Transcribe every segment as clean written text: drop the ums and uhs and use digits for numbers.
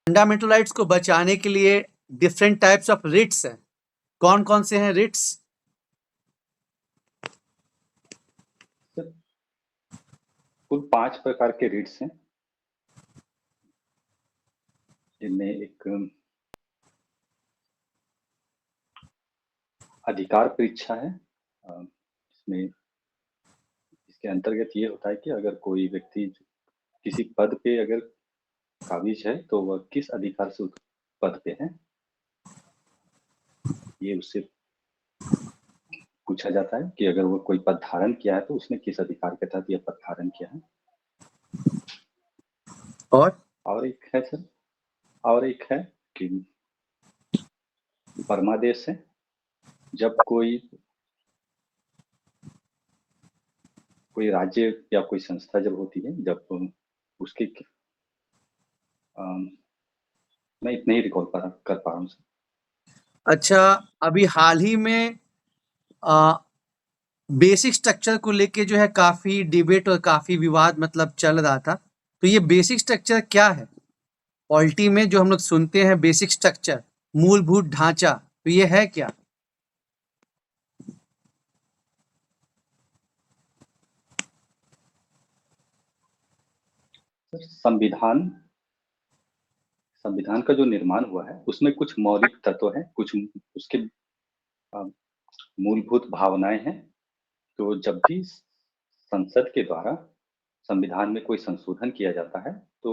Fundamental rights को बचाने के लिए डिफरेंट टाइप्स ऑफ रिट्स हैं। कौन कौन से हैं रिट्स? सर कुल 5 प्रकार के रिट्स हैं, जिनमें एक अधिकार परीक्षा है। इसमें इसके अंतर्गत ये होता है कि अगर कोई व्यक्ति किसी पद पे अगर काबिज है तो वह किस अधिकार से उस पद पे है, ये उससे पूछा जाता है कि अगर वो कोई पद धारण किया है तो उसने किस अधिकार के तहत यह पद धारण किया है। और एक है सर, और एक है कि परमादेश है। जब कोई राज्य या कोई संस्था जब होती है, जब उसके मैं इतना ही रिकॉल कर पा रहा हूँ सर। अच्छा, अभी हाल ही में बेसिक स्ट्रक्चर को लेके जो है काफी डिबेट और काफी विवाद मतलब चल रहा था। तो ये बेसिक स्ट्रक्चर क्या है? पॉलिटी में जो हम लोग सुनते हैं बेसिक स्ट्रक्चर, मूलभूत ढांचा, तो ये है क्या? संविधान का जो निर्माण हुआ है उसमें कुछ मौलिक तत्व हैं, कुछ उसके मूलभूत भावनाएं हैं। तो जब भी संसद के द्वारा संविधान में कोई संशोधन किया जाता है तो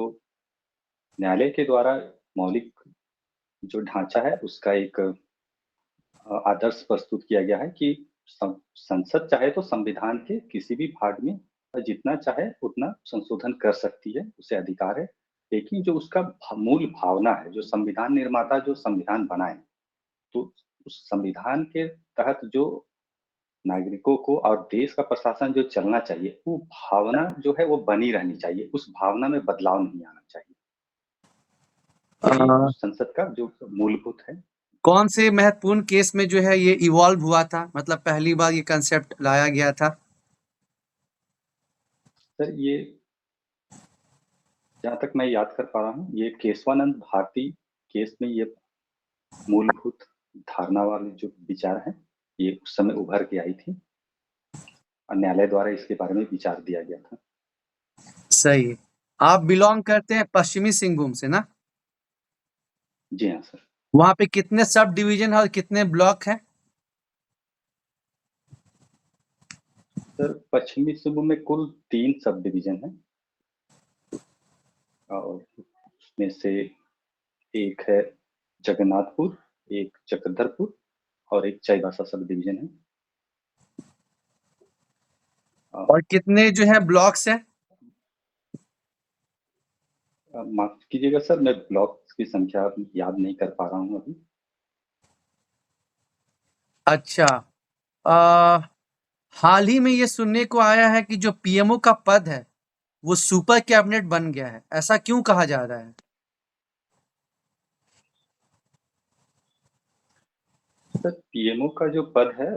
न्यायालय के द्वारा मौलिक जो ढांचा है उसका एक आदर्श प्रस्तुत किया गया है कि संसद चाहे तो संविधान के किसी भी भाग में जितना चाहे उतना संशोधन कर सकती है, उसे अधिकार है। लेकिन जो उसका मूल भावना है, जो संविधान निर्माता जो संविधान बनाए, तो उस संविधान के तहत जो नागरिकों को और देश का प्रशासन जो चलना चाहिए, वो भावना जो है वो बनी रहनी चाहिए, उस भावना में बदलाव नहीं आना चाहिए। यही संसद का जो मूलभूत है। कौन से महत्वपूर्ण केस में जो है ये इवॉल्व हुआ था, मतलब पहली बार ये कंसेप्ट लाया गया था? सर ये जहाँ तक मैं याद कर पा रहा हूँ, ये केशवानंद भारती केस में ये मूलभूत धारणा वाले जो विचार है, ये उस समय उभर के आई थी और न्यायालय द्वारा इसके बारे में विचार दिया गया था। सही है। आप बिलोंग करते हैं पश्चिमी सिंहभूम से ना? जी हाँ सर। वहां पे कितने सब डिवीजन और कितने ब्लॉक हैं? सर पश्चिमी सिंहभूम में कुल 3 सब डिवीजन है और उसमें से एक है जगन्नाथपुर, एक चक्रधरपुर और एक चाईबासा सब डिवीजन है। और कितने जो है ब्लॉक्स हैं? माफ कीजिएगा सर, मैं ब्लॉक की संख्या याद नहीं कर पा रहा हूँ अभी। अच्छा, हाल ही में ये सुनने को आया है कि जो पीएमओ का पद है वो सुपर कैबिनेट बन गया है, ऐसा क्यों कहा जा रहा है? सर पीएमओ का जो पद है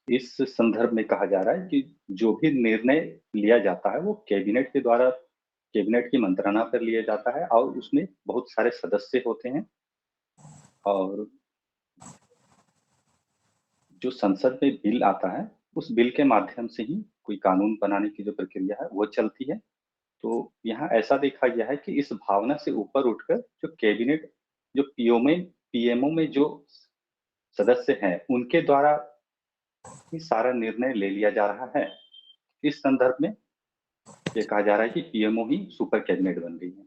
इस संदर्भ में कहा जा रहा है कि जो भी निर्णय लिया जाता है वो कैबिनेट के द्वारा, कैबिनेट की मंत्रणा पर लिया जाता है और उसमें बहुत सारे सदस्य होते हैं और जो संसद में बिल आता है उस बिल के माध्यम से ही कोई कानून बनाने की जो प्रक्रिया है वो चलती है। तो यहाँ ऐसा देखा गया है कि इस भावना से ऊपर उठकर जो कैबिनेट, जो पीएमओ में जो सदस्य हैं उनके द्वारा ही सारा निर्णय ले लिया जा रहा है। इस संदर्भ में ये कहा जा रहा है कि पीएमओ ही सुपर कैबिनेट बन गई है।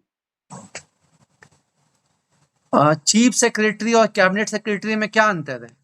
चीफ सेक्रेटरी और कैबिनेट सेक्रेटरी में क्या अंतर है?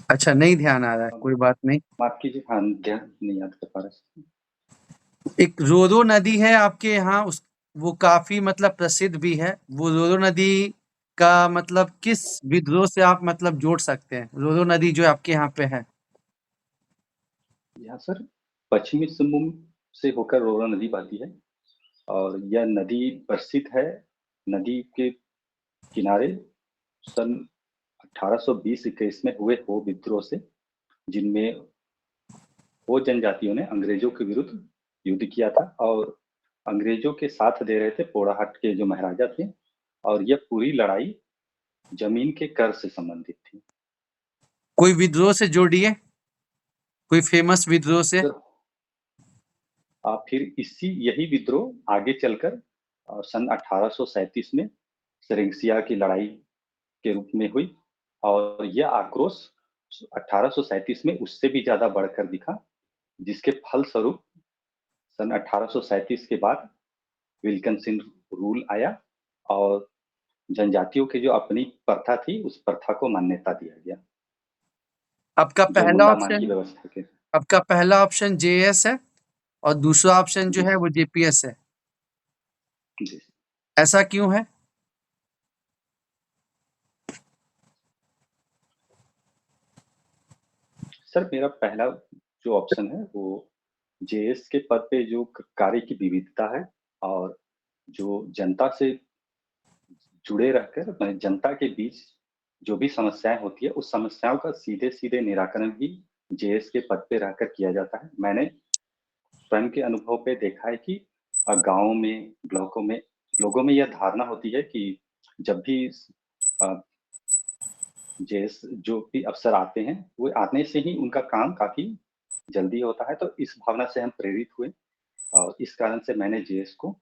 अच्छा, नहीं ध्यान आ रहा है, कोई बात नहीं। माफ कीजिए, हाँ ध्यान नहीं याद कर पा रहा। एक रोरो नदी है आपके यहाँ, उस वो काफी मतलब प्रसिद्ध भी है। वो रोरो नदी का मतलब किस विद्रोह से आप मतलब जोड़ सकते हैं? रोरो नदी जो आपके यहाँ पे है। यहाँ सर पश्चिमी सिंहभूम से होकर रोरा नदी बहती है और यह नदी प्रसिद्ध है। नदी के किनारे सन 1820-21 में हुए हो विद्रोह से, जिनमें वो जनजातियों ने अंग्रेजों के विरुद्ध युद्ध किया था और अंग्रेजों के साथ दे रहे थे पोड़ाहाट के जो महाराजा थे, और यह पूरी लड़ाई जमीन के कर से संबंधित थी। कोई विद्रोह से जोड़िए, कोई फेमस विद्रोह से। सर, फिर यही विद्रोह आगे चलकर सन 1837 में सिरिंसिया की लड़ाई के रूप में हुई, और यह आक्रोश 1837 में उससे भी ज्यादा बढ़कर दिखा, जिसके फलस्वरूप सन 1837 के बाद विल्किंसन रूल आया और जनजातियों की जो अपनी प्रथा थी, उस प्रथा को मान्यता दिया गया, आपका जो पहला मुंडामान की ऑप्शन, व्यवस्था के। आपका पहला ऑप्शन जेएस है और दूसरा ऑप्शन जो जी है वो जेपीएस है, जी ऐसा क्यों है? सर, मेरा पहला जो ऑप्शन है वो जेएस के पद पे जो कार्य की विविधता है, और जो जनता से जुड़े रहकर जनता के बीच जो भी समस्याएं होती है, उस समस्याओं का सीधे सीधे निराकरण भी जेएस के पद पे रहकर किया जाता है। मैंने स्वयं के अनुभव पे देखा है कि गाँव में, ब्लॉकों में लोगों में यह धारणा होती है कि जब भी अ, जेएस जो भी अफ़सर आते हैं, वो आने से ही उनका काम काफ़ी जल्दी होता है। तो इस भावना से हम प्रेरित हुए और इस कारण से मैंने जेएस को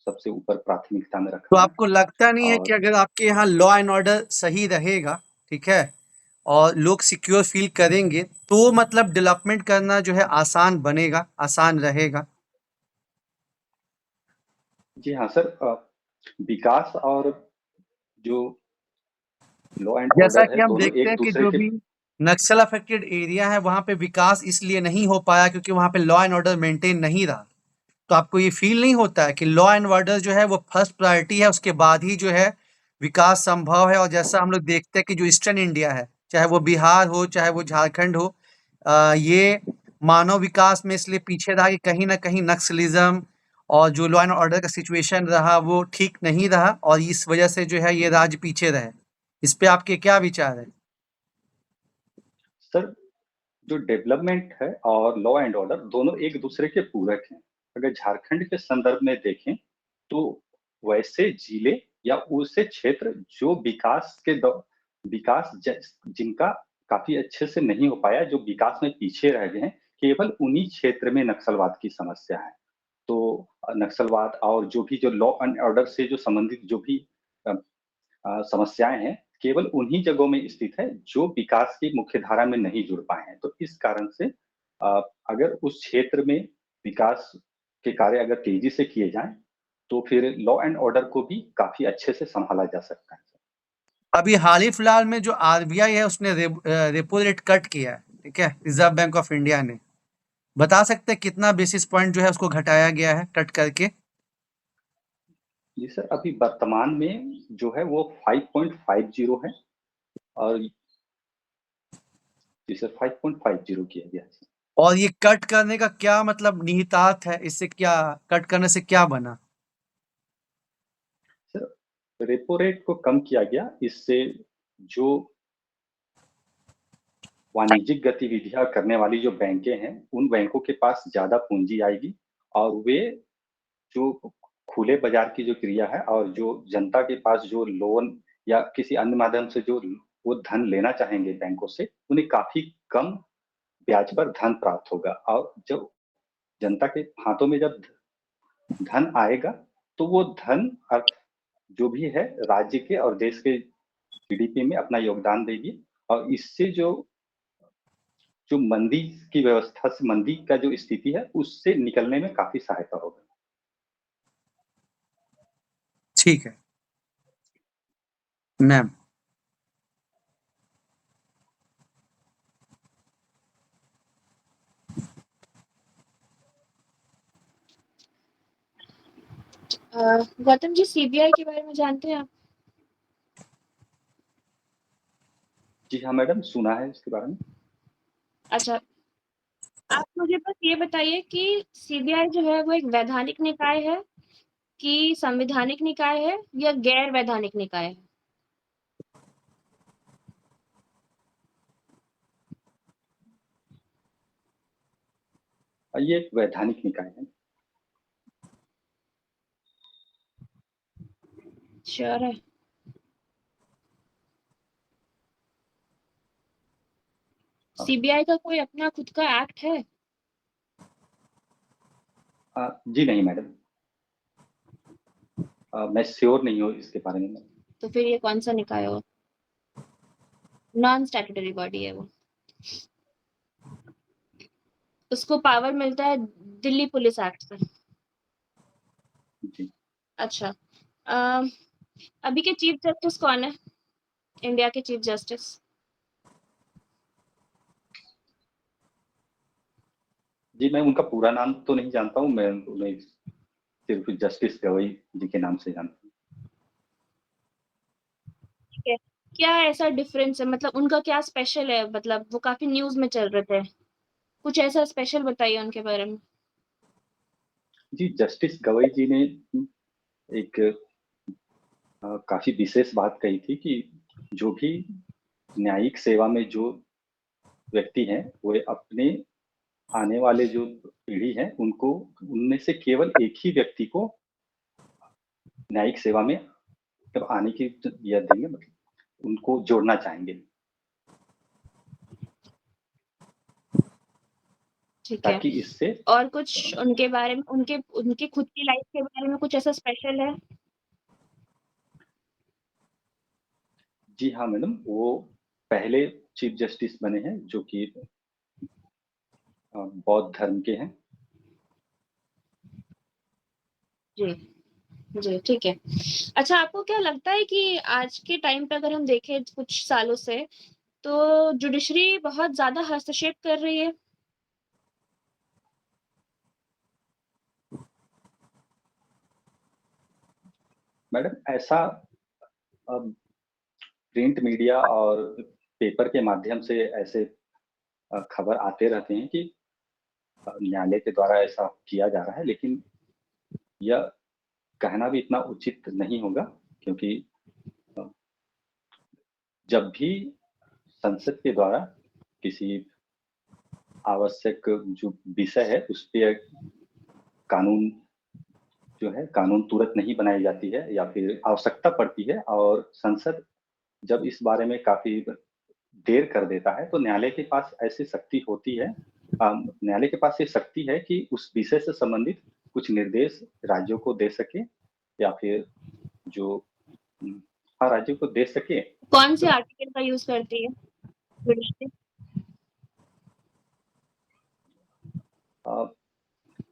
सबसे ऊपर प्राथमिकता में तो रखा है। आपको लगता नहीं है कि और अगर आपके यहाँ लॉ एंड ऑर्डर सही रहेगा, ठीक है, और लोग सिक्योर फील करेंगे, तो मतलब डेवलपमेंट करना जो है आसान बनेगा, आसान रहेगा? जी हाँ सर, विकास और जो लॉ एंड जैसा ऑर्डर कि है, हम दोनों देखते एक हैं कि दूसरे जो के। भी नक्सल अफेक्टेड एरिया है वहां पे विकास इसलिए नहीं हो पाया क्योंकि वहां पे लॉ एंड ऑर्डर मेंटेन नहीं रहा। तो आपको ये फील नहीं होता है कि लॉ एंड ऑर्डर जो है वो फर्स्ट प्रायोरिटी है, उसके बाद ही जो है विकास संभव है? और जैसा हम लोग देखते हैं कि जो ईस्टर्न इंडिया है, चाहे वो बिहार हो चाहे वो झारखंड हो, ये मानव विकास में इसलिए पीछे रहा कि कहीं ना कहीं नक्सलिज्म और जो लॉ एंड ऑर्डर का सिचुएशन रहा वो ठीक नहीं रहा, और इस वजह से जो है ये राज्य पीछे रहे। इस पे आपके क्या विचार है? सर, जो डेवलपमेंट है और लॉ एंड ऑर्डर दोनों एक दूसरे के पूरक हैं। अगर झारखंड के संदर्भ में देखें, तो वैसे जिले या उसे क्षेत्र जो जिनका काफी अच्छे से नहीं हो पाया, जो विकास में पीछे रह गए हैं, केवल उन्हीं क्षेत्र में नक्सलवाद की समस्या है। तो नक्सलवाद और जो लॉ एंड ऑर्डर से जो संबंधित जो भी अ, समस्याएं हैं, केवल उन्हीं जगहों में स्थित है जो विकास की मुख्य धारा में नहीं जुड़ पाए हैं। तो इस कारण से अगर उस क्षेत्र में विकास के कार्य अगर तेजी से किए जाएं, तो फिर लॉ एंड ऑर्डर को भी काफी अच्छे से संभाला जा सकता है। अभी हाल ही फिलहाल में जो आरबीआई है उसने रेपो रेट कट किया है, ठीक है, रिजर्व बैंक ऑफ इंडिया ने। बता सकते हैं कितना बेसिस पॉइंट जो है उसको घटाया गया है कट करके? जी सर, अभी वर्तमान में जो है वो 5.50 है, और जी सर 5.50 किया गया है। और ये कट करने का क्या मतलब निहितार्थ है, इससे क्या, कट करने से क्या बना? सर, रेपो रेट को कम किया गया, इससे जो वाणिज्यिक गतिविधियां करने वाली जो बैंकें हैं, उन बैंकों के पास ज्यादा पूंजी आएगी, और वे जो खुले बाजार की जो क्रिया है और जो जनता के पास जो लोन या किसी अन्य माध्यम से जो वो धन लेना चाहेंगे बैंकों से, उन्हें काफी कम ब्याज पर धन प्राप्त होगा। और जब जनता के हाथों में जब धन आएगा, तो वो धन जो भी है राज्य के और देश के जीडीपी में अपना योगदान देगी, और इससे जो जो मंदी की व्यवस्था से, मंदी का जो स्थिति है, उससे निकलने में काफी सहायता होगा। ठीक है मैम। गौतम जी, सीबीआई के बारे में जानते हैं आप? जी हाँ मैडम, सुना है इसके बारे में। अच्छा, आप मुझे बस ये बताइए कि सीबीआई जो है वो एक वैधानिक निकाय है कि संवैधानिक निकाय है या गैर वैधानिक निकाय है? ये एक वैधानिक निकाय है। श्योर है? सीबीआई का कोई अपना खुद का एक्ट है? जी नहीं मैडम, मैं श्योर नहीं हूँ इसके बारे में। तो फिर ये कौन सा निकाय होगा? नॉन स्टैट्यूटरी बॉडी है वो। उसको पावर मिलता है दिल्ली पुलिस एक्ट से। जी अच्छा, अ, अभी के चीफ जस्टिस कौन है? इंडिया के चीफ जस्टिस? जी, मैं उनका पूरा नाम तो नहीं जानता हूँ, मैं उन्हें सिर्फ जस्टिस गवई जी के नाम से जानता हूँ। ठीक है। क्या ऐसा डिफरेंस है, मतलब उनका क्या स्पेशल है? मतलब वो काफी न्यूज में चल रहे थे, कुछ ऐसा स्पेशल बताइए उनके बारे में। जी, जस्टिस गवई जी ने एक काफी विशेष बात कही थी कि जो भी न्यायिक सेवा में जो व्यक्ति हैं, वो अपने आने वाले जो पीढ़ी है, उनको उनमें से केवल एक ही व्यक्ति को न्यायिक सेवा में जब आने की यह देंगे, मतलब उनको जोड़ना चाहेंगे ठीक है। ताकि इससे और कुछ उनके बारे में, उनके उनके खुद की लाइफ के बारे में कुछ ऐसा स्पेशल है? जी हाँ मैडम, वो पहले चीफ जस्टिस बने हैं जो कि बौद्ध धर्म के हैं। जी जी, ठीक है। अच्छा, आपको क्या लगता है कि आज के टाइम पे अगर हम देखें कुछ सालों से, तो जुडिशरी बहुत ज्यादा हस्तक्षेप कर रही है? मैडम ऐसा अब प्रिंट मीडिया और पेपर के माध्यम से ऐसे खबर आते रहते हैं कि न्यायालय के द्वारा ऐसा किया जा रहा है, लेकिन यह कहना भी इतना उचित नहीं होगा, क्योंकि अ, जब भी संसद के द्वारा किसी आवश्यक जो विषय है उस पे कानून जो है, कानून तुरंत नहीं बनाई जाती है या फिर आवश्यकता पड़ती है, और संसद जब इस बारे में काफी देर कर देता है, तो न्यायालय के पास ऐसी शक्ति होती है, न्यायालय के पास ये शक्ति है कि उस विषय से संबंधित कुछ निर्देश राज्यों को दे सके, या फिर जो हाँ, राज्यों को दे सके। कौन से तो आर्टिकल का यूज करती है जुडिशरी?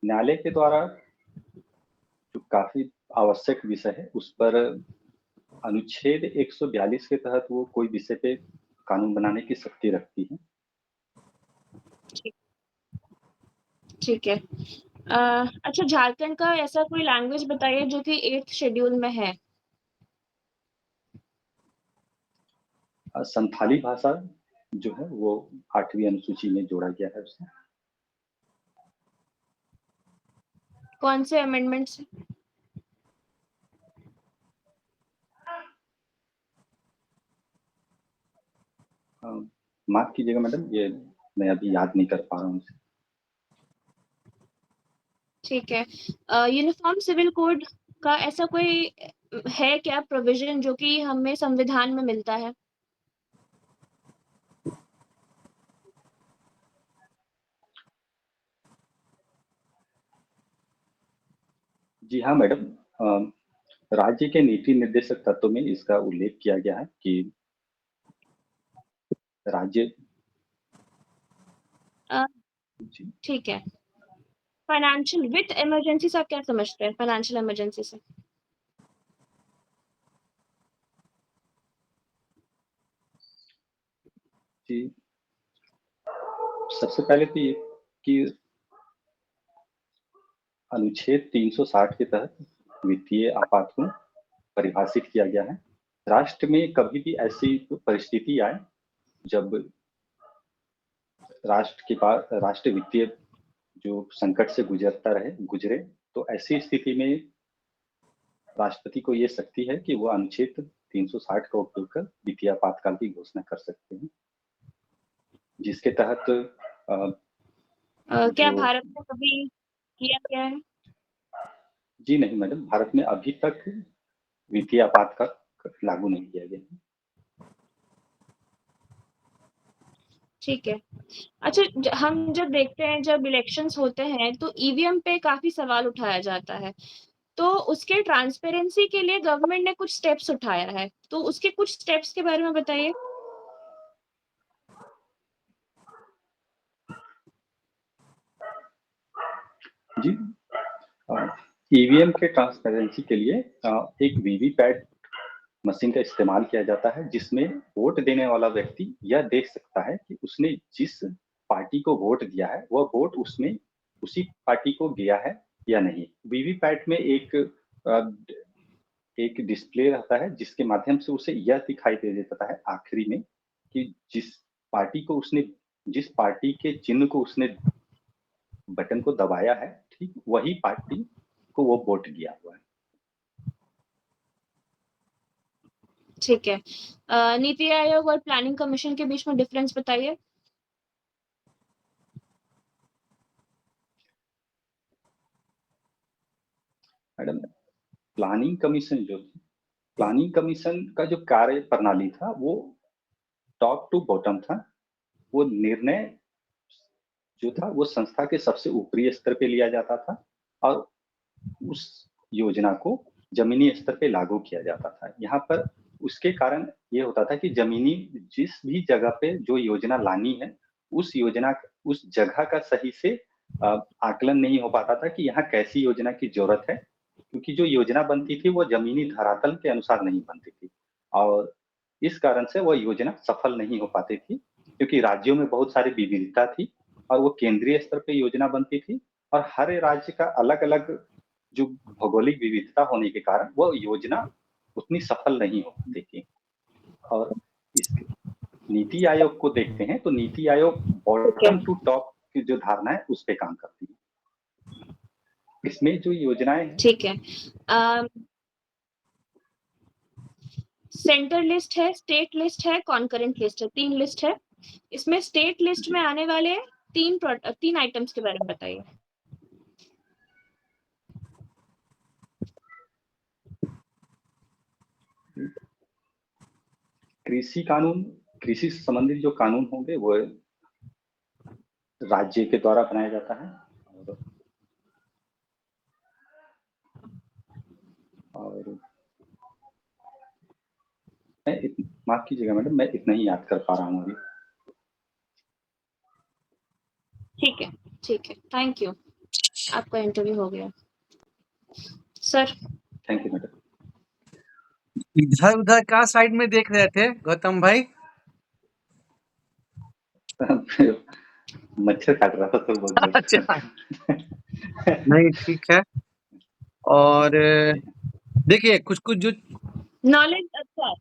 न्यायालय के द्वारा जो काफी आवश्यक विषय है उस पर अनुच्छेद 142 के तहत वो कोई विषय पे कानून बनाने की शक्ति रखती है। ठीक ठीक है। अच्छा, झारखंड का ऐसा कोई लैंग्वेज बताइए जो कि 8th शेड्यूल में है। संथाली भाषा जो है वो 8वीं अनुसूची में जोड़ा गया है उसे। कौन से अमेंडमेंट से? माफ कीजिएगा मैडम, ये मैं अभी याद नहीं कर पा रहा हूँ इसे। ठीक है। यूनिफॉर्म सिविल कोड का ऐसा कोई है क्या प्रोविजन जो कि हमें संविधान में मिलता है? जी हाँ मैडम, राज्य के नीति निर्देशक तत्व में इसका उल्लेख किया गया है कि राज्य अ, जी, ठीक है। फाइनेंशियल विथ इमरजेंसी से आप क्या समझते हैं, फाइनेंशियल इमरजेंसी से? जी, सबसे पहले तो ये कि अनुच्छेद 360 के तहत वित्तीय आपात को परिभाषित किया गया है। राष्ट्र में कभी भी ऐसी परिस्थिति आए जब राष्ट्र के पास राष्ट्र वित्तीय जो संकट से गुजरे, तो ऐसी स्थिति में राष्ट्रपति को ये शक्ति है कि वो अनुच्छेद 360 का उपयोग कर वित्तीय आपातकाल की घोषणा कर सकते हैं, जिसके तहत क्या जो भारत में कभी किया गया है? जी नहीं मैडम, भारत में अभी तक वित्तीय आपातकाल लागू नहीं किया गया है। ठीक है। अच्छा, हम जब देखते हैं जब इलेक्शंस होते हैं तो ईवीएम पे काफी सवाल उठाया जाता है, तो उसके ट्रांसपेरेंसी के लिए गवर्नमेंट ने कुछ स्टेप्स उठाया है, तो उसके कुछ स्टेप्स के बारे में बताइए। जी, ईवीएम के ट्रांसपेरेंसी के लिए एक वीवीपैट मशीन का इस्तेमाल किया जाता है, जिसमें वोट देने वाला व्यक्ति यह देख सकता है कि उसने जिस पार्टी को वोट दिया है वह वोट उसमें उसी पार्टी को गया है या नहीं। वीवीपैट में एक डिस्प्ले रहता है, जिसके माध्यम से उसे यह दिखाई दे देता है आखिरी में कि जिस पार्टी के चिन्ह को उसने बटन को दबाया है, ठीक वही पार्टी को वो वोट दिया हुआ है। ठीक है। नीति आयोग और प्लानिंग कमीशन के बीच में डिफरेंस बताइए। मैडम, प्लानिंग कमीशन का जो कार्य प्रणाली था वो टॉप टू बॉटम था। वो निर्णय जो था वो संस्था के सबसे ऊपरी स्तर पे लिया जाता था और उस योजना को जमीनी स्तर पे लागू किया जाता था। यहाँ पर उसके कारण ये होता था कि जमीनी जिस भी जगह पे जो योजना लानी है उस जगह का सही से आकलन नहीं हो पाता था कि यहाँ कैसी योजना की जरूरत है, क्योंकि जो योजना बनती थी वो जमीनी धरातल के अनुसार नहीं बनती थी और इस कारण से वह योजना सफल नहीं हो पाती थी, क्योंकि राज्यों में बहुत सारी विविधता थी और वो केंद्रीय स्तर पे योजना बनती थी और हर राज्य का अलग अलग जो भौगोलिक विविधता होने के कारण वो योजना उतनी सफल नहीं हो पाती थी। और इस नीति आयोग को देखते हैं तो NITI Aayog bottom to top की जो धारणा है उस पे काम करती है। इसमें जो योजनाएं हैं, ठीक है। सेंटर लिस्ट है, स्टेट लिस्ट है, कॉन्करेंट लिस्ट है, 3 लिस्ट है। इसमें स्टेट लिस्ट में आने वाले 3 आइटम्स के बारे में बताइए। कृषि से संबंधित जो कानून होंगे वो राज्य के द्वारा बनाया जाता है और माफ कीजिएगा मैडम, मैं इतना ही याद कर पा रहा हूँ अभी। ठीक है, थैंक यू। आपका इंटरव्यू हो गया सर। Thank you madam. इधर उधर का साइड में देख रहे थे गौतम भाई? मच्छर काट रहा था तो बहुत अच्छा नहीं, ठीक है। और देखिए कुछ कुछ जो नॉलेज अच्छा,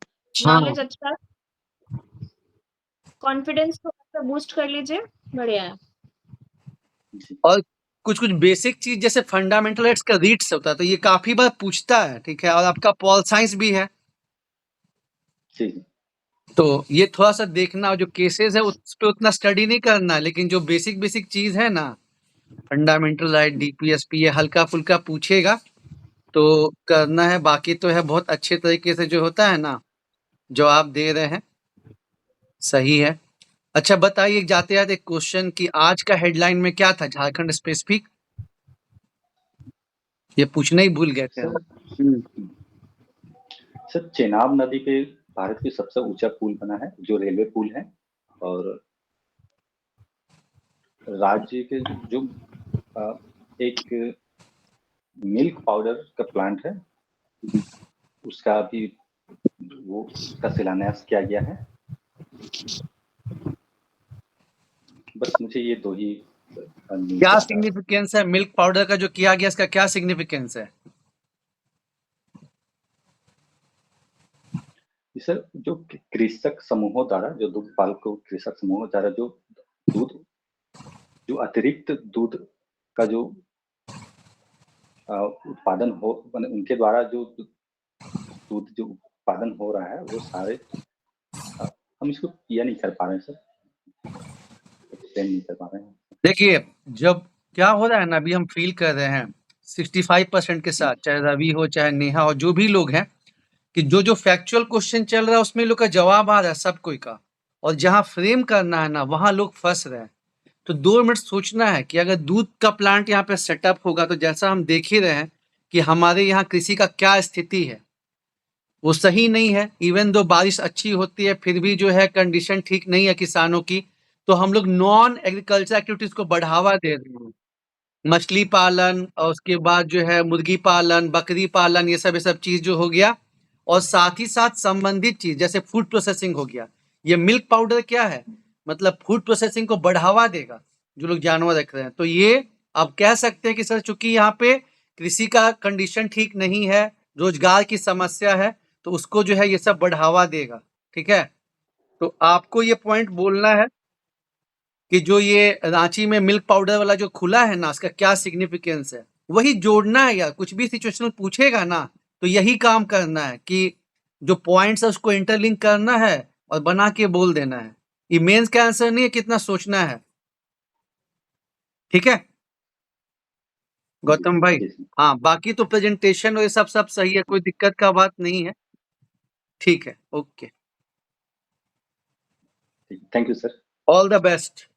कॉन्फिडेंस थोड़ा सा बूस्ट कर लीजिए, बढ़िया है। और कुछ कुछ बेसिक चीज जैसे फंडामेंटल राइट्स का रीड्स होता है तो ये काफी बार पूछता है, ठीक है। और आपका पॉल साइंस भी है तो ये थोड़ा सा देखना, जो केसेस है उस पे उतना स्टडी नहीं करना, लेकिन जो बेसिक बेसिक चीज है ना, फंडामेंटल राइट, डीपीएसपी, ये हल्का फुल्का पूछेगा तो करना है। बाकी तो है बहुत अच्छे तरीके से जो होता है ना, जो आप दे रहे हैं सही है। अच्छा बताइए जाते जाते एक क्वेश्चन कि आज का हेडलाइन में क्या था झारखंड स्पेसिफिक? ये पूछना ही भूल गए थे हम। सर, चेनाब नदी पे भारत की सबसे ऊंचा पुल बना है जो रेलवे पुल है और राज्य के जो एक मिल्क पाउडर का प्लांट है उसका भी उसका शिलान्यास किया गया है। बस मुझे ये दो ही क्या सिग्निफिकेंस है मिल्क पाउडर का जो किया गया, इसका क्या सिग्निफिकेंस है? सर, जो कृषक समूहों द्वारा जो दूध पालकों कृषक समूहों द्वारा जो अतिरिक्त दूध का जो उत्पादन हो, उनके द्वारा जो दूध जो उत्पादन हो रहा है वो सारे हम इसको किया नहीं कर पा रहे हैं सर, एक्सप्लेन नहीं कर पा रहे हैं। देखिए, जब क्या हो रहा है ना, अभी हम फील कर रहे हैं 65% के साथ, चाहे रवि हो चाहे नेहा हो, जो भी लोग हैं, कि जो फैक्चुअल क्वेश्चन चल रहा है उसमें लोग का जवाब आ रहा है सब कोई का, और जहां फ्रेम करना है ना वहां लोग फंस रहे हैं। तो 2 मिनट सोचना है कि अगर दूध का प्लांट यहाँ पे सेटअप होगा तो जैसा हम देख ही रहे हैं कि हमारे यहाँ कृषि का क्या स्थिति है, वो सही नहीं है। इवन दो बारिश अच्छी होती है फिर भी जो है कंडीशन ठीक नहीं है किसानों की। तो हम लोग नॉन एग्रीकल्चर एक्टिविटीज को बढ़ावा दे रहे हैं, मछली पालन और उसके बाद जो है मुर्गी पालन, बकरी पालन, ये सब चीज जो हो गया, और साथ ही साथ संबंधित चीज जैसे फूड प्रोसेसिंग हो गया। ये मिल्क पाउडर क्या है, मतलब फूड प्रोसेसिंग को बढ़ावा देगा जो लोग जानवर रख रहे हैं। तो ये आप कह सकते हैं कि सर चूंकि यहाँ पे कृषि का कंडीशन ठीक नहीं है, रोजगार की समस्या है, तो उसको जो है ये सब बढ़ावा देगा। ठीक है, तो आपको ये पॉइंट बोलना है कि जो ये रांची में मिल्क पाउडर वाला जो खुला है ना, उसका क्या सिग्निफिकेंस है, वही जोड़ना है। यार कुछ भी सिचुएशनल पूछेगा ना तो यही काम करना है कि जो पॉइंट्स है उसको इंटरलिंक करना है और बना के बोल देना है। ये मेंस का आंसर नहीं है, कितना सोचना है। ठीक है गौतम भाई? जी सर, हाँ, बाकी तो प्रेजेंटेशन और ये सब सही है, कोई दिक्कत का बात नहीं है। ठीक है, okay, thank you sir. All the best.